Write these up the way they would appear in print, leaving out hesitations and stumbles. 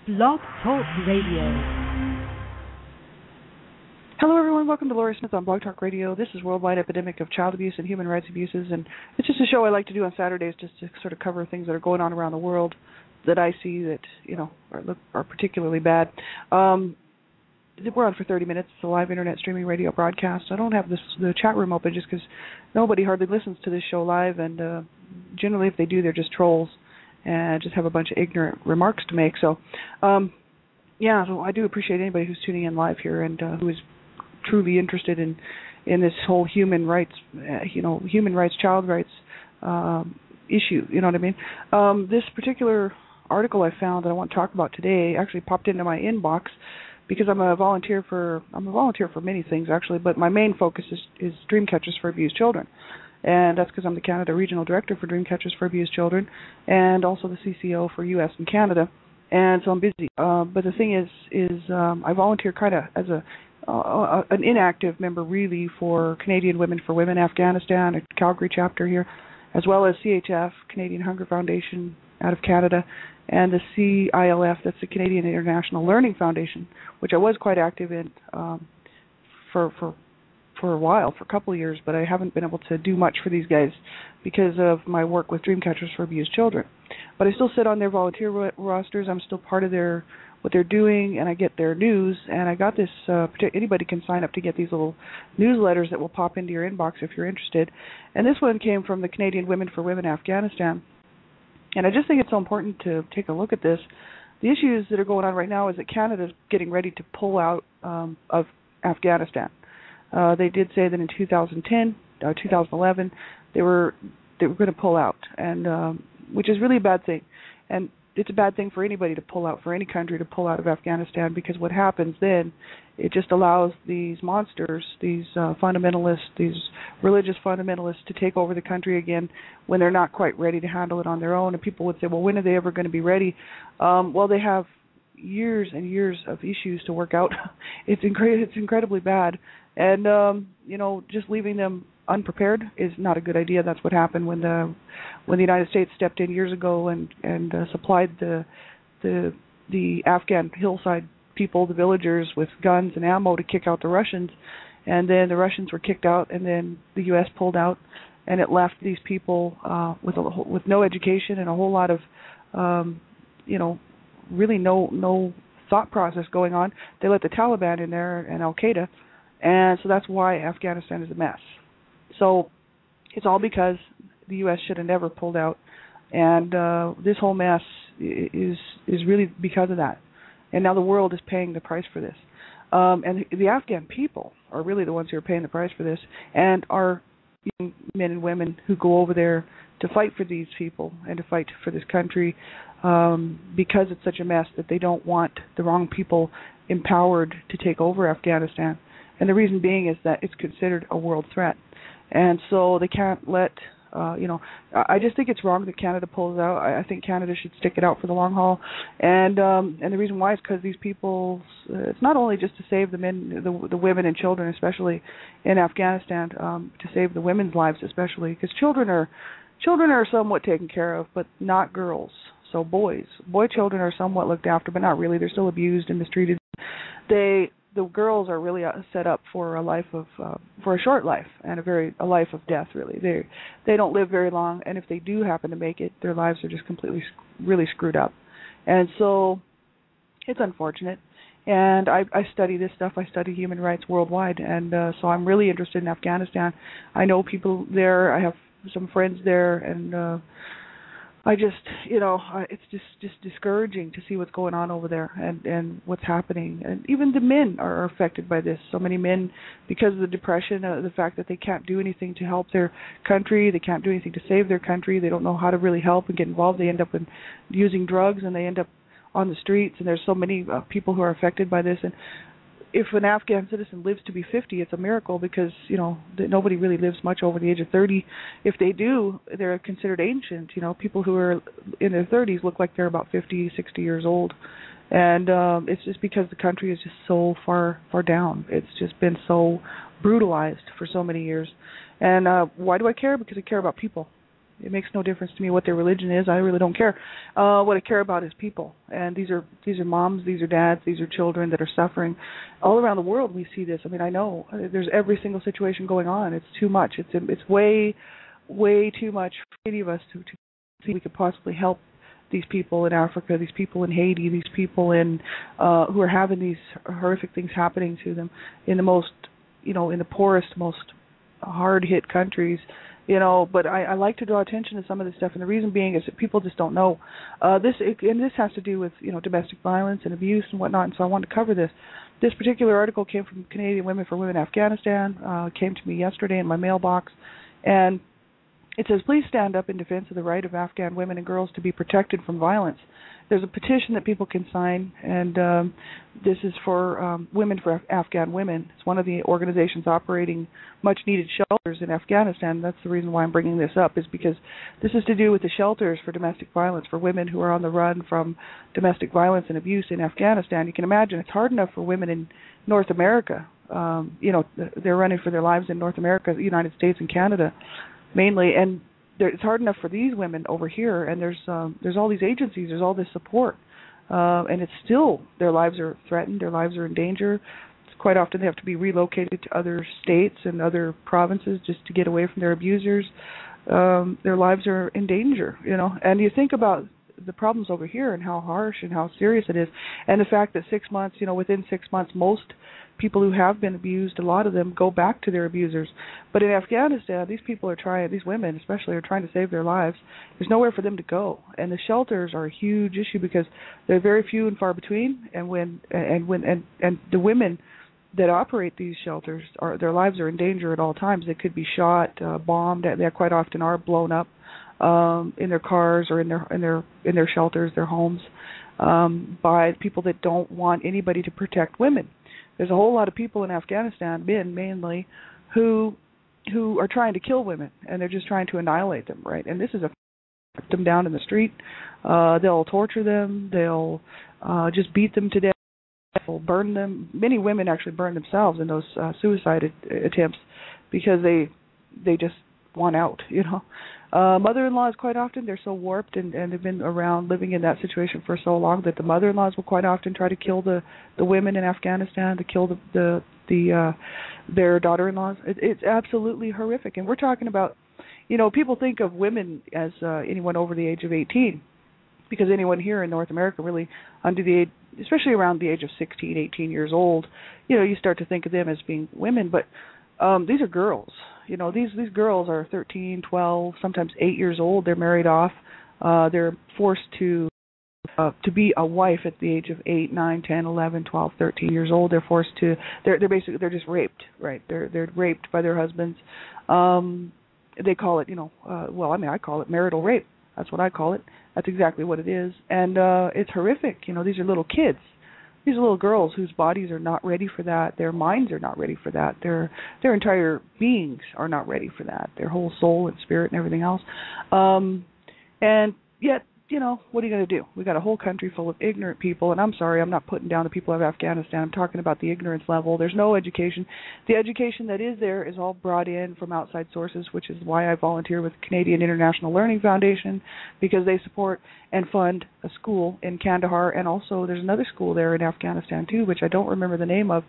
Blog Talk Radio. Hello, everyone. Welcome to Laurie Smith on Blog Talk Radio. This is Worldwide Epidemic of Child Abuse and Human Rights Abuses, and it's just a show I like to do on Saturdays just to sort of cover things that are going on around the world that I see that, are particularly bad. We're on for 30 minutes. It's a live internet streaming radio broadcast. I don't have the chat room open just because nobody hardly listens to this show live, and generally if they do, they're just trolls and just have a bunch of ignorant remarks to make. So, so I do appreciate anybody who's tuning in live here and who is truly interested in this whole human rights, child rights issue. You know what I mean? This particular article I found that I want to talk about today actually popped into my inbox because I'm a volunteer for many things actually, but my main focus is Dream Catchers for Abused Children. And that's because I'm the Canada Regional Director for Dream Catchers for Abused Children and also the CCO for U.S. and Canada. And so I'm busy. But the thing is I volunteer kind of as an inactive member really for Canadian Women for Women Afghanistan, a Calgary chapter here, as well as CHF, Canadian Hunger Foundation out of Canada, and the CILF, that's the Canadian International Learning Foundation, which I was quite active in for a while, for a couple of years, but I haven't been able to do much for these guys because of my work with Dream Catchers for Abused Children. But I still sit on their volunteer rosters. I'm still part of what they're doing, and I get their news. And I got this, anybody can sign up to get these little newsletters that will pop into your inbox if you're interested. And this one came from the Canadian Women for Women Afghanistan. And I just think it's so important to take a look at this. The issues that are going on right now is that Canada's getting ready to pull out of Afghanistan. They did say that in 2011, they were going to pull out, and which is really a bad thing. And it's a bad thing for anybody to pull out, for any country to pull out of Afghanistan, because what happens then, it just allows these monsters, these fundamentalists, these religious fundamentalists to take over the country again when they're not quite ready to handle it on their own. And people would say, well, when are they ever going to be ready? Well, they have years and years of issues to work out. It's incredibly bad. And, just leaving them unprepared is not a good idea. That's what happened when the United States stepped in years ago and supplied the Afghan hillside people, the villagers, with guns and ammo to kick out the Russians. And then the Russians were kicked out, and then the U.S. pulled out, and it left these people with no education and a whole lot of, really no thought process going on. They let the Taliban in there and Al-Qaeda, and so that's why Afghanistan is a mess. So it's all because the U.S. should have never pulled out, and this whole mess is really because of that. And now the world is paying the price for this. And the Afghan people are really the ones who are paying the price for this, and our young men and women who go over there to fight for these people and to fight for this country because it's such a mess that they don't want the wrong people empowered to take over Afghanistan. And the reason being is that it's considered a world threat. And so they can't let, I just think it's wrong that Canada pulls out. I think Canada should stick it out for the long haul. And the reason why is because these people, it's not only just to save the men, the women and children, especially in Afghanistan, to save the women's lives especially, because children are somewhat taken care of, but not girls. So boy children are somewhat looked after, but not really. They're still abused and mistreated. The girls are really set up for a short life and a life of death. Really, they don't live very long, and if they do happen to make it, their lives are just completely really screwed up. And so it's unfortunate. And I study this stuff. I study human rights worldwide, and so I'm really interested in Afghanistan. I know people there. I have some friends there, and I just, it's just discouraging to see what's going on over there and what's happening. And even the men are affected by this. So many men, because of the depression, the fact that they can't do anything to help their country, they can't do anything to save their country, they don't know how to really help and get involved. They end up using drugs, and they end up on the streets. And there's so many people who are affected by this. And if an Afghan citizen lives to be 50, it's a miracle because, nobody really lives much over the age of 30. If they do, they're considered ancient. People who are in their 30s look like they're about 50, 60 years old. And it's just because the country is just so far down. It's just been so brutalized for so many years. And why do I care? Because I care about people. It makes no difference to me what their religion is. I really don't care. What I care about is people. And these are moms, these are dads, these are children that are suffering. All around the world we see this. I mean, I know there's every single situation going on. It's too much. It's way too much for any of us to see we could possibly help these people in Africa, these people in Haiti, these people in who are having these horrific things happening to them in the most, in the poorest, most hard-hit countries, But I like to draw attention to some of this stuff, and the reason being is that people just don't know. This has to do with domestic violence and abuse and whatnot, and so I wanted to cover this. This particular article came from Canadian Women for Women Afghanistan. Came to me yesterday in my mailbox, and it says, please stand up in defense of the right of Afghan women and girls to be protected from violence. There's a petition that people can sign, and this is for Women for Afghan Women. It's one of the organizations operating much-needed shelters in Afghanistan. That's the reason why I'm bringing this up, is because this is to do with the shelters for domestic violence, for women who are on the run from domestic violence and abuse in Afghanistan. You can imagine it's hard enough for women in North America. They're running for their lives in North America, the United States and Canada, mainly, and it's hard enough for these women over here, and there's all these agencies, there's all this support, and it's still, their lives are threatened, their lives are in danger. It's quite often they have to be relocated to other states and other provinces just to get away from their abusers. Their lives are in danger, and you think about the problems over here and how harsh and how serious it is, and the fact that 6 months, within 6 months, most people who have been abused, a lot of them go back to their abusers. But in Afghanistan, these women especially, are trying to save their lives. There's nowhere for them to go, and the shelters are a huge issue because they're very few and far between. And the women that operate these shelters, their lives are in danger at all times. They could be shot, bombed. They quite often are blown up in their cars or in their shelters, their homes, by people that don't want anybody to protect women. There's a whole lot of people in Afghanistan, men mainly, who are trying to kill women, and they're just trying to annihilate them, right? And this is put them down in the street. They'll torture them. They'll just beat them to death. They'll burn them. Many women actually burn themselves in those suicide attempts because they just want out, Mother-in-laws, quite often, they're so warped and they've been around living in that situation for so long that the mother-in-laws will quite often try to kill the women in Afghanistan, to kill their daughter-in-laws. It's absolutely horrific. And we're talking about, people think of women as anyone over the age of 18, because anyone here in North America really under the age, especially around the age of 16, 18 years old, you start to think of them as being women, but these are girls. These girls are 13, 12, sometimes 8 years old. They're married off. They're forced to be a wife at the age of 8, 9, 10, 11, 12, 13 years old. They're forced to. They're just raped, right? They're raped by their husbands. They call it, I call it marital rape. That's what I call it. That's exactly what it is, and it's horrific. These are little kids. These are little girls whose bodies are not ready for that. Their minds are not ready for that. Their entire beings are not ready for that. Their whole soul and spirit and everything else. And yet, what are you going to do? We got a whole country full of ignorant people, and I'm sorry, I'm not putting down the people of Afghanistan. I'm talking about the ignorance level. There's no education. The education that is there is all brought in from outside sources, which is why I volunteer with Canadian International Learning Foundation, because they support and fund a school in Kandahar, and also there's another school there in Afghanistan too, which I don't remember the name of,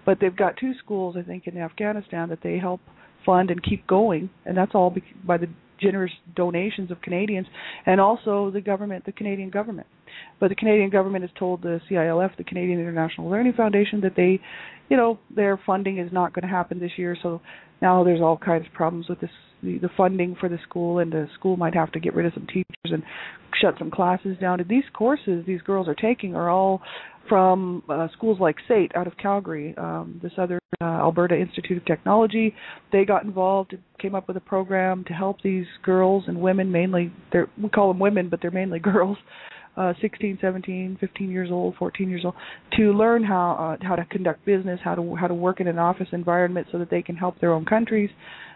but they've got 2 schools, I think, in Afghanistan that they help fund and keep going, and that's all by the generous donations of Canadians and also the Canadian government. But the Canadian government has told the CILF, the Canadian International Learning Foundation, that their funding is not going to happen this year. So now there's all kinds of problems with the funding for the school, and the school might have to get rid of some teachers and shut some classes down. And these courses these girls are taking are all from schools like SAIT out of Calgary, this other Alberta Institute of Technology. They got involved and came up with a program to help these girls and women, mainly, we call them women, but they're mainly girls, 16, 17, 15 years old, 14 years old, to learn how to conduct business, how to work in an office environment so that they can help their own countries.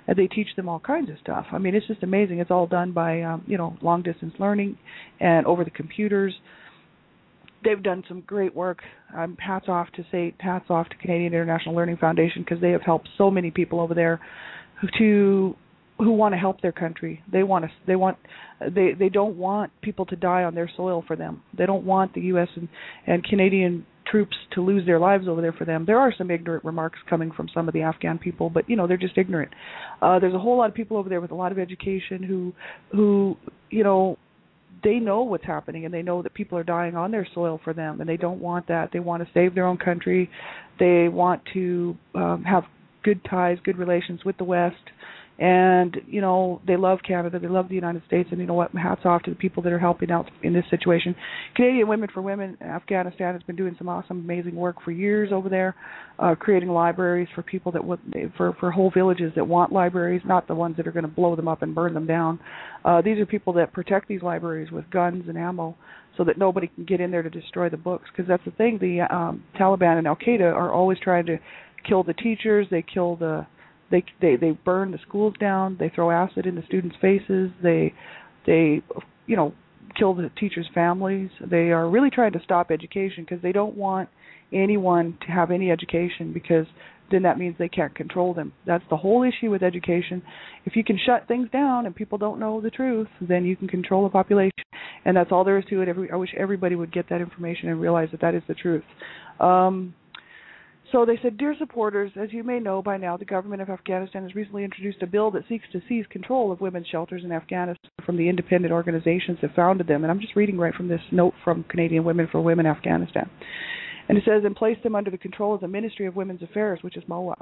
And they teach them all kinds of stuff. I mean, it's just amazing. It's all done by, long-distance learning and over the computers. They've done some great work. Hats off to SAIT, hats off to Canadian International Learning Foundation, because they have helped so many people over there who who want to help their country. They don't want people to die on their soil for them. They don't want the U.S. and Canadian troops to lose their lives over there for them. There are some ignorant remarks coming from some of the Afghan people, but they're just ignorant. There's a whole lot of people over there with a lot of education who they know what's happening, and they know that people are dying on their soil for them, and they don't want that. They want to save their own country. They want to have good ties, good relations with the West. And, they love Canada, they love the United States, and you know what, hats off to the people that are helping out in this situation. Canadian Women for Women Afghanistan has been doing some awesome, amazing work for years over there, creating libraries for people for whole villages that want libraries, not the ones that are going to blow them up and burn them down. These are people that protect these libraries with guns and ammo so that nobody can get in there to destroy the books, because that's the thing, the Taliban and Al-Qaeda are always trying to kill the teachers, they kill They burn the schools down. They throw acid in the students' faces. They kill the teachers' families. They are really trying to stop education because they don't want anyone to have any education, because then that means they can't control them. That's the whole issue with education. If you can shut things down and people don't know the truth, then you can control the population, and that's all there is to it. I wish everybody would get that information and realize that is the truth. So they said, dear supporters, as you may know by now, the government of Afghanistan has recently introduced a bill that seeks to seize control of women's shelters in Afghanistan from the independent organizations that founded them. And I'm just reading right from this note from Canadian Women for Women Afghanistan. And it says, and place them under the control of the Ministry of Women's Affairs, which is MOA.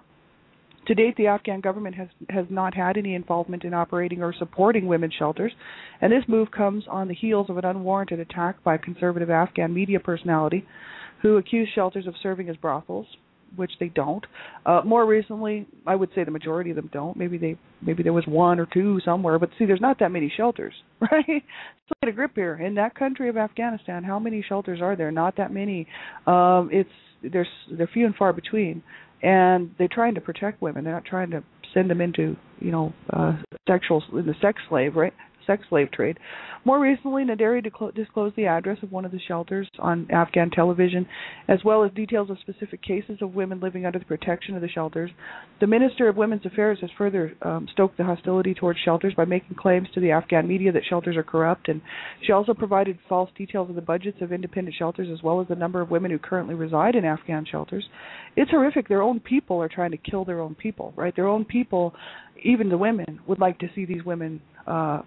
To date, the Afghan government has not had any involvement in operating or supporting women's shelters, and this move comes on the heels of an unwarranted attack by a conservative Afghan media personality who accused shelters of serving as brothels, which they don't. More recently, I would say the majority of them don't. Maybe there was one or two somewhere, but see, there's not that many shelters, right? So get a grip here. In that country of Afghanistan, how many shelters are there? Not that many. They're few and far between, and they're trying to protect women. They're not trying to send them into the sex slave trade. More recently, Naderi disclosed the address of one of the shelters on Afghan television, as well as details of specific cases of women living under the protection of the shelters. The Minister of Women's Affairs has further stoked the hostility towards shelters by making claims to the Afghan media that shelters are corrupt, and she also provided false details of the budgets of independent shelters as well as the number of women who currently reside in Afghan shelters. It's horrific. Their own people are trying to kill their own people, right? Their own people, even the women, would like to see these women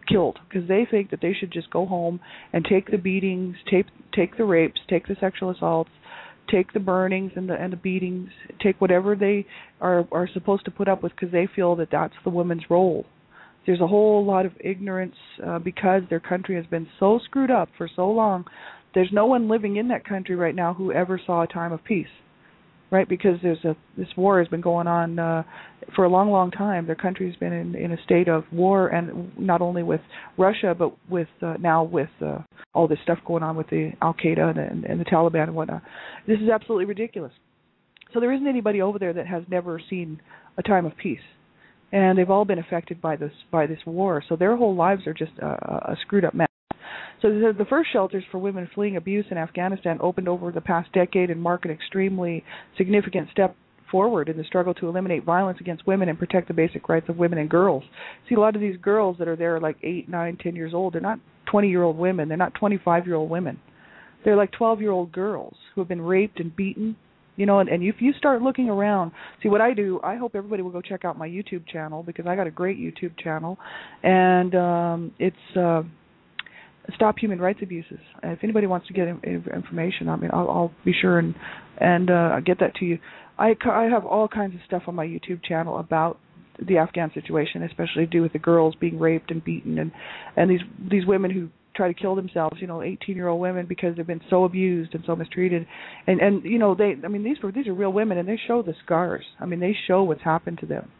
killed, because they think that they should just go home and take the beatings, take the rapes, take the sexual assaults, take the burnings and the beatings, take whatever they are supposed to put up with, because they feel that that's the woman's role. There's a whole lot of ignorance because their country has been so screwed up for so long. There's no one living in that country right now who ever saw a time of peace, right? Because this war has been going on for a long, long time. Their country has been in a state of war, and not only with Russia, but with now with all this stuff going on with the Al-Qaeda and the Taliban and whatnot. This is absolutely ridiculous. So there isn't anybody over there that has never seen a time of peace, and they've all been affected by this war. So their whole lives are just a screwed up mess. So the first shelters for women fleeing abuse in Afghanistan opened over the past decade and mark an extremely significant step forward in the struggle to eliminate violence against women and protect the basic rights of women and girls. See, a lot of these girls that are there are like 8, 9, 10 years old. They're not 20-year-old women. They're not 25-year-old women. They're like 12-year-old girls who have been raped and beaten. And if you start looking around, see what I do, I hope everybody will go check out my YouTube channel, because I got a great YouTube channel, and it's Stop Human Rights Abuses. If anybody wants to get information, I mean, I'll be sure and get that to you. I have all kinds of stuff on my YouTube channel about the Afghan situation, especially to do with the girls being raped and beaten, and these women who try to kill themselves, 18-year-old women, because they've been so abused and so mistreated, and these are real women, and they show the scars. I mean, they show what's happened to them.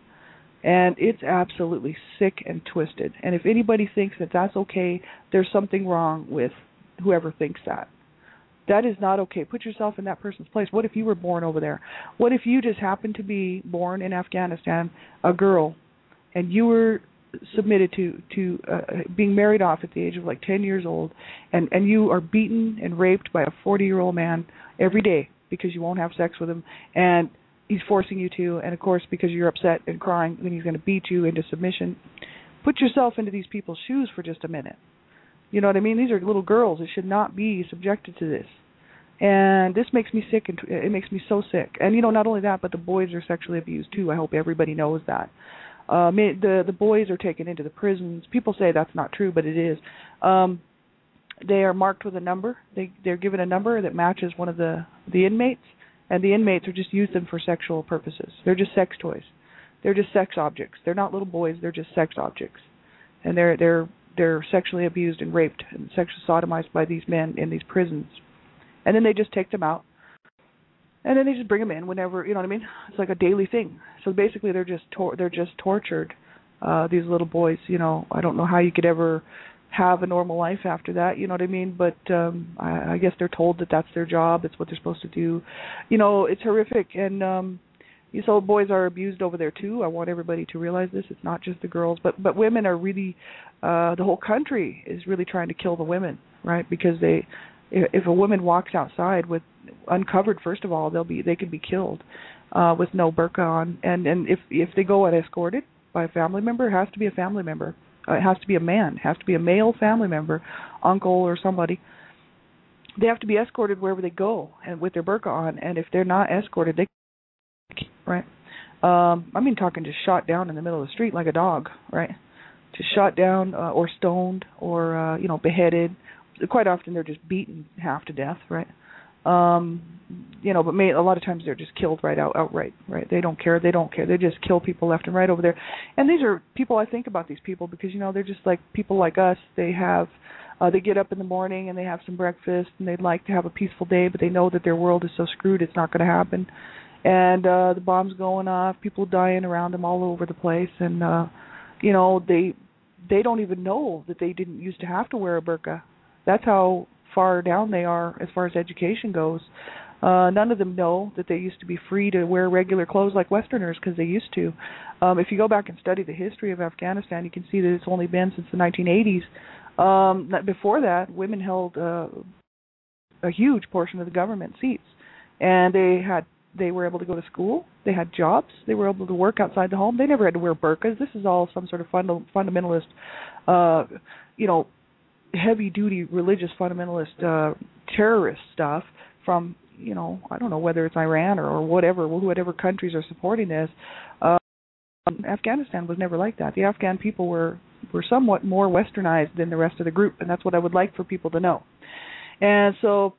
And it's absolutely sick and twisted. And if anybody thinks that that's okay, there's something wrong with whoever thinks that. That is not okay. Put yourself in that person's place. What if you were born over there? What if you just happened to be born in Afghanistan, a girl, and you were submitted to being married off at the age of like 10 years old, and you are beaten and raped by a 40-year-old man every day because you won't have sex with him, and he's forcing you to, and of course because you're upset and crying, then he's going to beat you into submission. Put yourself into these people's shoes for just a minute. You know what I mean? These are little girls that should not be subjected to this. And this makes me sick, and it makes me so sick. And, not only that, but the boys are sexually abused, too. I hope everybody knows that. The boys are taken into the prisons. People say that's not true, but it is. They are marked with a number. They're given a number that matches one of the inmates, and the inmates are just use them for sexual purposes. They're just sex toys. They're just sex objects. They're not little boys. They're just sex objects. And they're sexually abused and raped and sexually sodomized by these men in these prisons. And then they just take them out. And then they just bring them in whenever, you know what I mean? It's like a daily thing. So basically they're just tortured, these little boys. I don't know how you could ever have a normal life after that, you know what I mean? But I guess they're told that that's their job. It's what they're supposed to do. It's horrific. And so boys are abused over there too. I want everybody to realize this. It's not just the girls, but women are really, the whole country is really trying to kill the women, right? Because if a woman walks outside with uncovered, first of all, they could be killed with no burqa on. And if they go unescorted by a family member, it has to be a family member. It has to be a man. It has to be a male family member, uncle or somebody. They have to be escorted wherever they go and with their burqa on. And if they're not escorted, right? Talking just shot down in the middle of the street like a dog, right? Just shot down or stoned or beheaded. Quite often they're just beaten half to death, right? But a lot of times they're just killed outright, right? They don't care. They just kill people left and right over there. And these are people, I think about these people because, they're just like people like us. They get up in the morning and they have some breakfast and they'd like to have a peaceful day, but they know that their world is so screwed it's not going to happen. And the bombs going off, people dying around them all over the place. And, they don't even know that they didn't used to have to wear a burqa. That's how far down they are as far as education goes. None of them know that they used to be free to wear regular clothes like Westerners because they used to. If you go back and study the history of Afghanistan, you can see that it's only been since the 1980s. Before that, women held a huge portion of the government seats, and they were able to go to school. They had jobs. They were able to work outside the home. They never had to wear burqas. This is all some sort of fundamentalist, heavy-duty religious fundamentalist terrorist stuff from, I don't know whether it's Iran or whatever countries are supporting this. Afghanistan was never like that. The Afghan people were somewhat more westernized than the rest of the group, and that's what I would like for people to know. And so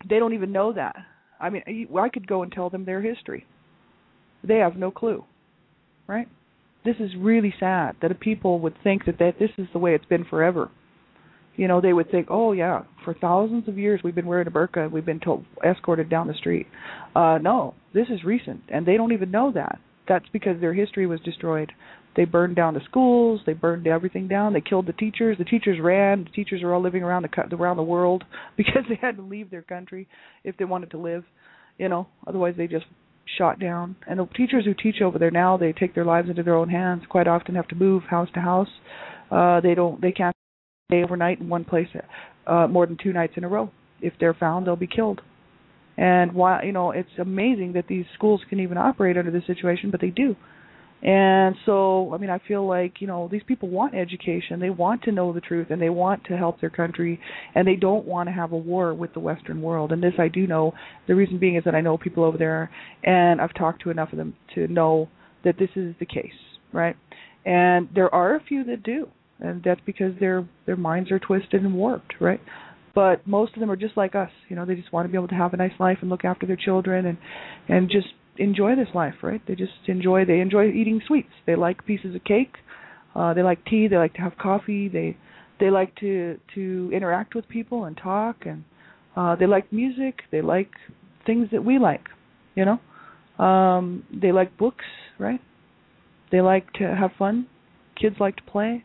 they don't even know that. I could go and tell them their history. They have no clue, right? This is really sad that people would think that this is the way it's been forever. They would think, oh, yeah, for thousands of years we've been wearing a burqa, we've been escorted down the street. No, this is recent, and they don't even know that. That's because their history was destroyed. They burned down the schools. They burned everything down. They killed the teachers. The teachers ran. The teachers are all living around the world because they had to leave their country if they wanted to live. Otherwise they just shot down. And the teachers who teach over there now, they take their lives into their own hands. Quite often have to move house to house. They can't stay overnight in one place more than 2 nights in a row. If they're found, they'll be killed. And why? It's amazing that these schools can even operate under this situation, but they do. And so, I feel like, these people want education. They want to know the truth, and they want to help their country, and they don't want to have a war with the Western world. And this I do know. The reason being is that I know people over there, and I've talked to enough of them to know that this is the case, right? And there are a few that do, and that's because their minds are twisted and warped, right? But most of them are just like us. They just want to be able to have a nice life and look after their children and just enjoy this life, right? They enjoy eating sweets. They like pieces of cake. They like tea. They like to have coffee. They like to interact with people and talk, and they like music. They like things that we like, They like books, right? They like to have fun. Kids like to play,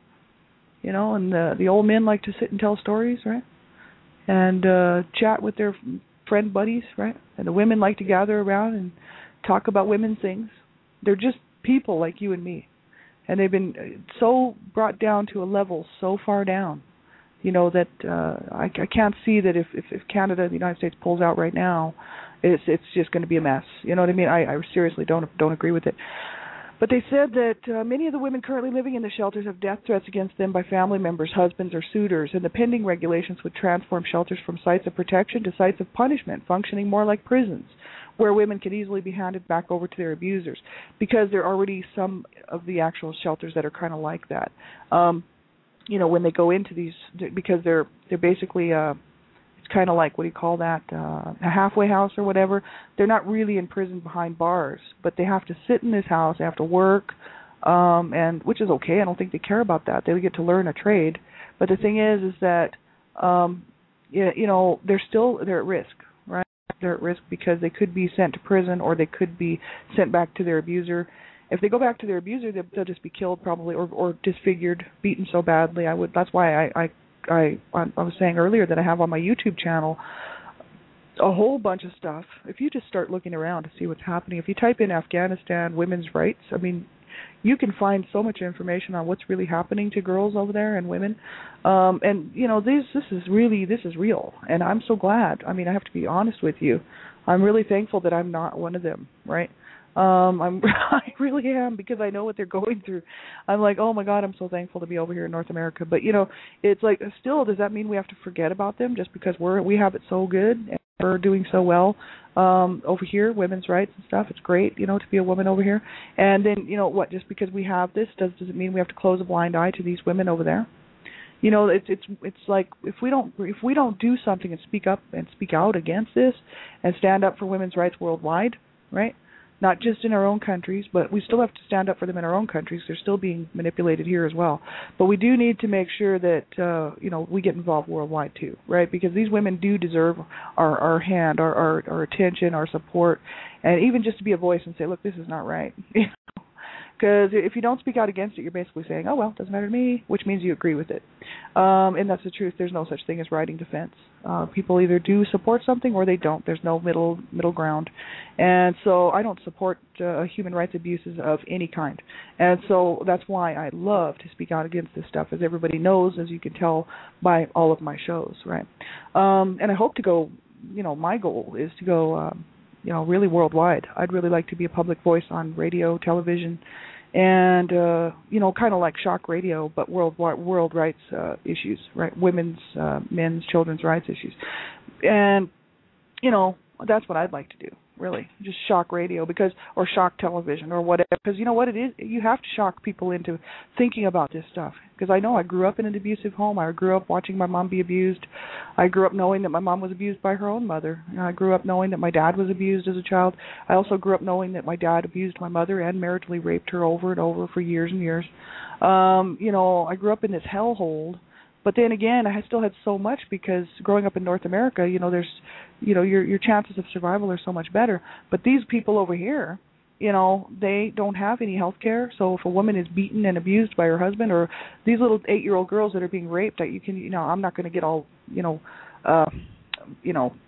and the old men like to sit and tell stories, right? And chat with their friend buddies, right? And the women like to gather around and talk about women's things. They're just people like you and me. And they've been so brought down to a level so far down, that I can't see that if Canada, the United States, pulls out right now, it's just going to be a mess. You know what I mean? I seriously don't agree with it. But they said that many of the women currently living in the shelters have death threats against them by family members, husbands, or suitors, and the pending regulations would transform shelters from sites of protection to sites of punishment, functioning more like prisons, where women can easily be handed back over to their abusers, because there are already some of the actual shelters that are kind of like that. When they go into these, because they're basically kind of like, what do you call that, a halfway house or whatever. They're not really in prison behind bars, but they have to sit in this house, they have to work, and which is okay. I don't think they care about that. They get to learn a trade. But the thing is that they're at risk, right? They're at risk because they could be sent to prison, or they could be sent back to their abuser. If they go back to their abuser, they'll just be killed probably, or disfigured, beaten so badly. That's why I was saying earlier that I have on my YouTube channel a whole bunch of stuff. If you just start looking around to see what's happening, if you type in Afghanistan women's rights, I mean, you can find so much information on what's really happening to girls over there and women. This is real, and I'm so glad. I mean, I have to be honest with you. I'm really thankful that I'm not one of them, right? I really am, because I know what they're going through. I'm like, oh my God, I'm so thankful to be over here in North America. But it's like, still, does that mean we have to forget about them just because we have it so good and we're doing so well over here, women's rights and stuff? It's great, to be a woman over here. And then, what? Just because we have this, does it mean we have to close a blind eye to these women over there? It's like, if we don't do something and speak up and speak out against this and stand up for women's rights worldwide, right? Not just in our own countries, but we still have to stand up for them in our own countries. They're still being manipulated here as well. But we do need to make sure that, we get involved worldwide too, right? Because these women do deserve our hand, our attention, our support, and even just to be a voice and say, look, this is not right. Because if you don't speak out against it, you're basically saying, oh, well, it doesn't matter to me, which means you agree with it. And that's the truth. There's no such thing as riding defense. People either do support something or they don't. There's no middle ground. And so I don't support human rights abuses of any kind. And so that's why I love to speak out against this stuff, as everybody knows, as you can tell by all of my shows, right? And I hope to go, my goal is to go, really worldwide. I'd really like to be a public voice on radio, television, and kind of like shock radio, but world rights issues, right? Women's, men's, children's rights issues, and that's what I'd like to do. Really, just shock radio, or shock television, or whatever. Because you know what it is, you have to shock people into thinking about this stuff. Because I know I grew up in an abusive home. I grew up watching my mom be abused. I grew up knowing that my mom was abused by her own mother. I grew up knowing that my dad was abused as a child. I also grew up knowing that my dad abused my mother and maritally raped her over and over for years and years. I grew up in this hellhole. But then again, I still had so much, because growing up in North America, there's, your chances of survival are so much better. But these people over here, they don't have any health care. So if a woman is beaten and abused by her husband, or these little 8-year-old girls that are being raped, I'm not going to get all,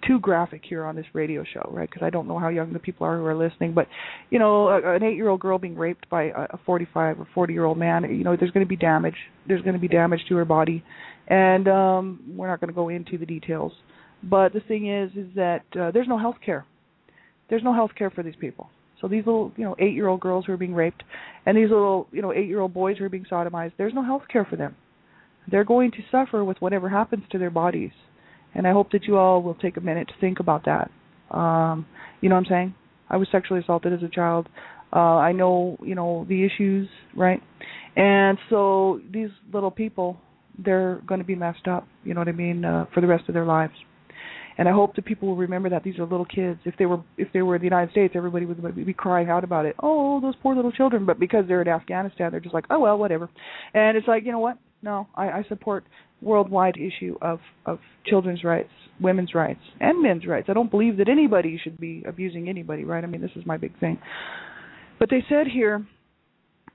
too graphic here on this radio show, right? Because I don't know how young the people are who are listening. But, an 8-year-old girl being raped by a 45 or 40-year-old man, there's going to be damage. There's going to be damage to her body. And we're not going to go into the details. But the thing is that there's no health care. There's no health care for these people. So these little, 8-year-old girls who are being raped, and these little, 8-year-old boys who are being sodomized, there's no health care for them. They're going to suffer with whatever happens to their bodies. And I hope that you all will take a minute to think about that. You know what I'm saying? I was sexually assaulted as a child. I know, the issues, right? And so these little people, they're going to be messed up, you know what I mean, for the rest of their lives. And I hope that people will remember that these are little kids. If they were in the United States, everybody would be crying out about it. Oh, those poor little children. But because they're in Afghanistan, they're just like, oh, well, whatever. And it's like, you know what? No, I support worldwide issue of children's rights, women's rights, and men's rights. I don't believe that anybody should be abusing anybody, right? I mean, this is my big thing. But they said here,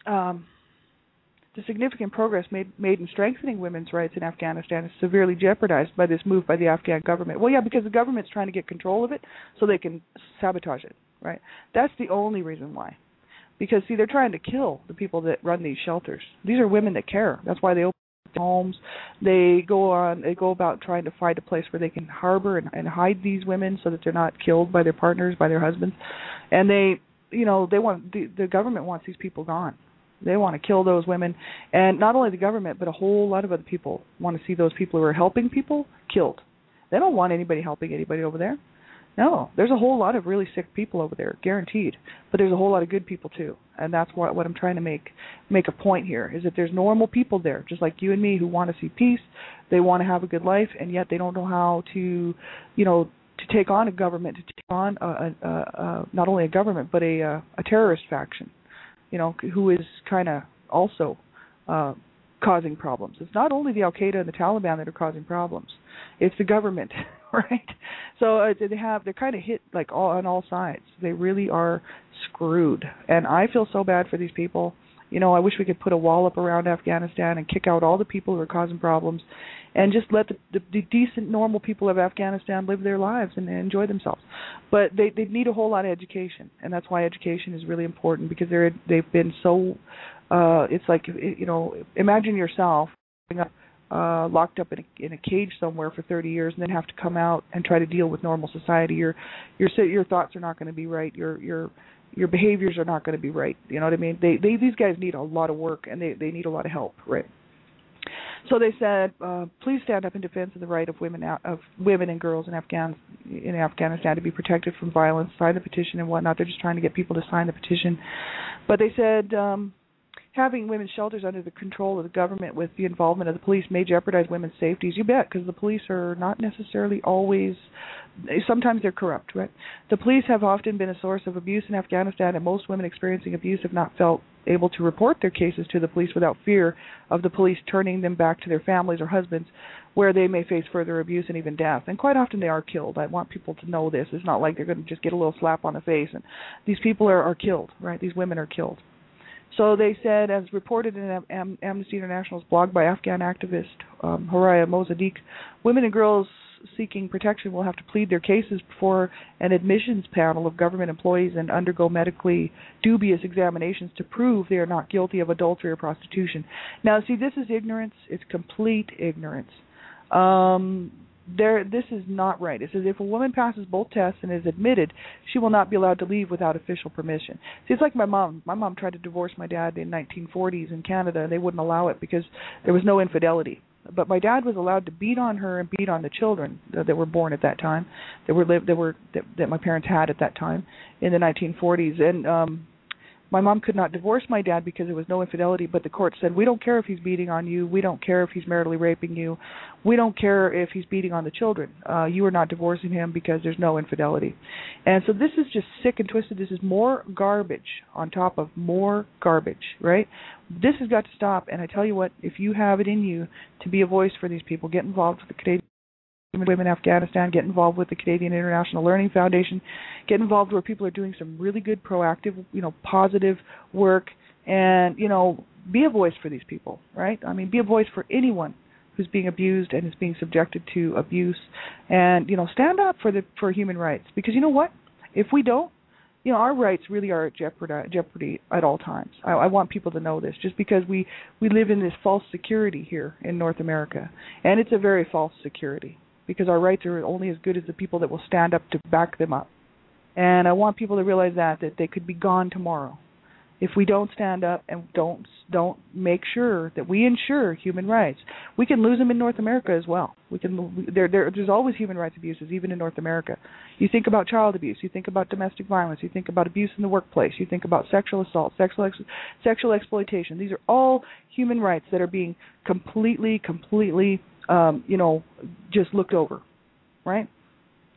the significant progress made in strengthening women's rights in Afghanistan is severely jeopardized by this move by the Afghan government. Well, yeah, because the government's trying to get control of it so they can sabotage it, right? That's the only reason why. Because, see, they're trying to kill the people that run these shelters. These are women that care. That's why they open homes. They go about trying to find a place where they can harbor and hide these women so that they're not killed by their partners, by their husbands. And they they want the government wants these people gone. They want to kill those women, and not only the government, but a whole lot of other people want to see those people who are helping people killed. They don't want anybody helping anybody over there. No, there's a whole lot of really sick people over there, guaranteed. But there's a whole lot of good people too, and that's what I'm trying to make a point here is that there's normal people there, just like you and me, who want to see peace. They want to have a good life, and yet they don't know how to, to take on a government, to take on not only a government but a terrorist faction, who is kind of also causing problems. It's not only the Al-Qaeda and the Taliban that are causing problems; it's the government, right? So they're kind of hit like on all sides. They really are screwed, and I feel so bad for these people. I wish we could put a wall up around Afghanistan and kick out all the people who are causing problems, and just let the decent, normal people of Afghanistan live their lives and enjoy themselves. But they need a whole lot of education, and that's why education is really important, because they've been so. It's like, imagine yourself locked up in a cage somewhere for 30 years, and then have to come out and try to deal with normal society. Your thoughts are not going to be right. Your behaviors are not going to be right. You know what I mean? These guys need a lot of work, and they need a lot of help, right? So they said, please stand up in defense of the right of women and girls in Afghanistan to be protected from violence. Sign the petition and whatnot. They're just trying to get people to sign the petition. But they said having women's shelters under the control of the government with the involvement of the police may jeopardize women's safety. You bet, because the police are not necessarily always. Sometimes they're corrupt, right? The police have often been a source of abuse in Afghanistan, and most women experiencing abuse have not felt able to report their cases to the police without fear of the police turning them back to their families or husbands, where they may face further abuse and even death. And quite often they are killed. I want people to know this. It's not like they're going to just get a little slap on the face. And these people are killed, right? These women are killed. So they said, as reported in Amnesty International's blog by Afghan activist Horaya Mossadegh, women and girls seeking protection will have to plead their cases before an admissions panel of government employees and undergo medically dubious examinations to prove they are not guilty of adultery or prostitution. Now, see, this is ignorance. It's complete ignorance. This is not right. It says if a woman passes both tests and is admitted, she will not be allowed to leave without official permission. See, it's like my mom. My mom tried to divorce my dad in 1940s in Canada, and they wouldn't allow it because there was no infidelity. But my dad was allowed to beat on her and beat on the children that were born at that time, that my parents had at that time in the 1940s. And my mom could not divorce my dad because there was no infidelity, but the court said, we don't care if he's beating on you. We don't care if he's maritally raping you. We don't care if he's beating on the children. You are not divorcing him because there's no infidelity. And so this is just sick and twisted. This is more garbage on top of more garbage, right? This has got to stop. And I tell you what, if you have it in you to be a voice for these people, get involved with the Canadian Women in Afghanistan, get involved with the Canadian International Learning Foundation, get involved where people are doing some really good, proactive, positive work, and, be a voice for these people, right? I mean, be a voice for anyone who's being abused and is being subjected to abuse, and, stand up for human rights, because you know what? If we don't, our rights really are at jeopardy at all times. I want people to know this, just because we live in this false security here in North America, and it's a very false security, because our rights are only as good as the people that will stand up to back them up. And I want people to realize that they could be gone tomorrow if we don't stand up and don't make sure that we ensure human rights. We can lose them in North America as well. There's always human rights abuses, even in North America. You think about child abuse, you think about domestic violence, you think about abuse in the workplace, you think about sexual assault, sexual exploitation. These are all human rights that are being completely just looked over, right?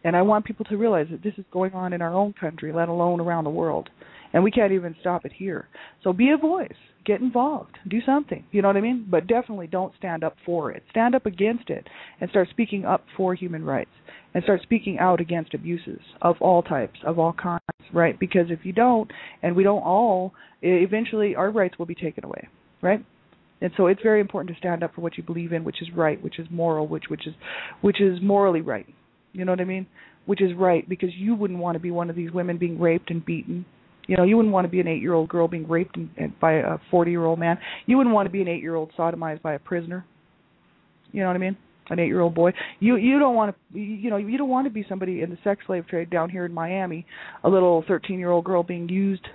And I want people to realize that this is going on in our own country, let alone around the world. And we can't even stop it here. So be a voice. Get involved. Do something. You know what I mean? But definitely don't stand up for it. Stand up against it and start speaking up for human rights and start speaking out against abuses of all types, of all kinds, right? Because if you don't, and we don't all, eventually our rights will be taken away, right? And so it's very important to stand up for what you believe in, which is right, which is moral, which is morally right. You know what I mean? Which is right, because you wouldn't want to be one of these women being raped and beaten. You wouldn't want to be an 8-year-old girl being raped by a 40-year-old man. You wouldn't want to be an 8-year-old sodomized by a prisoner. You know what I mean? an 8-year-old boy. You don't want to, you don't want to be somebody in the sex slave trade down here in Miami, a little 13-year-old girl being used,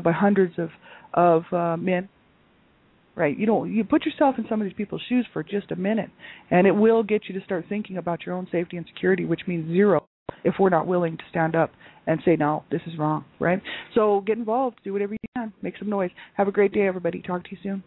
by hundreds of men. Right? You put yourself in some of these people's shoes for just a minute, and it will get you to start thinking about your own safety and security, which means zero if we're not willing to stand up and say, no, this is wrong, right? So get involved, do whatever you can, make some noise. Have a great day, everybody. Talk to you soon.